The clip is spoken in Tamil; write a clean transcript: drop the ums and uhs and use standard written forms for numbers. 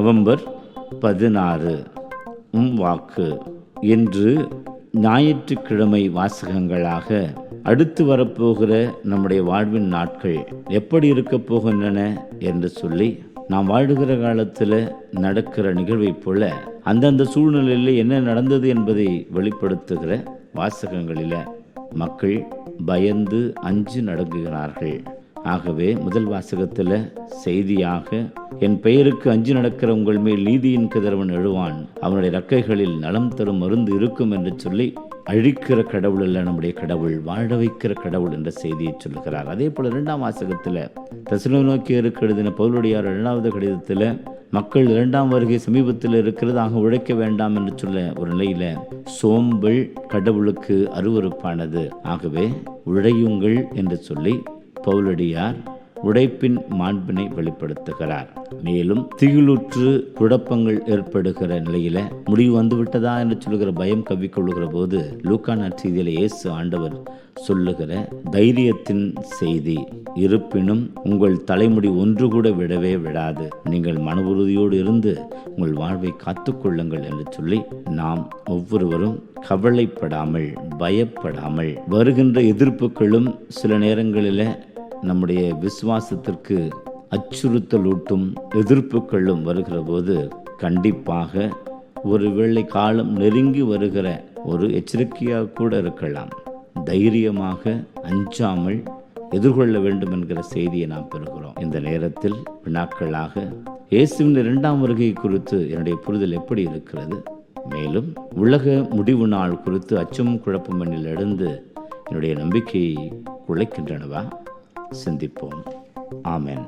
நவம்பர் 16 வாக்கு என்று ஞாயிற்றுக்கிழமை வாசகங்களாக அடுத்து வரப்போகிற நம்முடைய வாழ்வின் நாட்கள் எப்படி இருக்கப் போகின்றன என்று சொல்லி நாம் வாழுகிற காலத்தில் நடக்கிற நிகழ்வைப் போல அந்தந்த சூழ்நிலையில் என்ன நடந்தது என்பதை வெளிப்படுத்துகிற வாசகங்களில் மக்கள் பயந்து அஞ்சு நடுங்குகிறார்கள். ஆகவே முதல் வாசகத்தில் செய்தியாக, என் பெயருக்கு அஞ்சு நடக்கிற உங்கள் மேல் நீதியின் கதிரவன் எழுவான், அவனுடைய இறக்கைகளில் நலம் தரும் மருந்து இருக்கும் என்று சொல்லி அழிக்கிற கடவுள் அல்ல நம்முடைய கடவுள், வாழ வைக்கிற கடவுள் என்ற செய்தியை சொல்லுகிறார். அதே போல 2ஆம் வாசகத்தில் தெசலோனிக்கேயருக்கு எழுதின பவுலுடையார் 2வது கடிதத்தில் மக்கள் 2ஆம் வருகை சமீபத்தில் இருக்கிறது, ஆக உழைக்க வேண்டாம் என்று சொல்ல ஒரு நிலையில சோம்பல் கடவுளுக்கு அருவருப்பானது, ஆகவே உழையுங்கள் என்று சொல்லி பவுலடியார் உழைப்பின் மாண்பினை வெளிப்படுத்துகிறார். மேலும் திகிலுற்று குழப்பங்கள் ஏற்படுகிற நிலையில முடிவு வந்துவிட்டதா என்று சொல்லுகிற பயம் கவ்விக்கொள்ளுகிற போது லூக்கா நற்செய்தியில இயேசு ஆண்டவர் சொல்லுகிற தைரியத்தின் செய்தி, இருப்பினும் உங்கள் தலைமுடி ஒன்று கூட விடவே விடாது, நீங்கள் மன உறுதியோடு இருந்து உங்கள் வாழ்வை காத்துக்கொள்ளுங்கள் என்று சொல்லி நாம் ஒவ்வொருவரும் கவலைப்படாமல் பயப்படாமல் வருகின்ற எதிர்ப்புகளும் சில நேரங்களில் நம்முடைய விசுவாசத்திற்கு அச்சுறுத்தலூட்டும் எதிர்ப்புகளும் வருகிற போது கண்டிப்பாக ஒருவேளை காலம் நெருங்கி வருகிற ஒரு எச்சரிக்கையாக கூட இருக்கலாம், தைரியமாக அஞ்சாமல் எதிர்கொள்ள வேண்டும் என்கிற செய்தியை நாம் பெறுகிறோம். இந்த நேரத்தில் வினாக்களாக இயேசுவின் 2ஆம் வருகை குறித்து என்னுடைய புரிதல் எப்படி இருக்கிறது, மேலும் உலக முடிவு நாள் குறித்து அச்சமும் குழப்பம் என்னில் எழுந்து என்னுடைய நம்பிக்கையை குலைக்கின்றனவா? சிந்திப்போம். ஆமென்.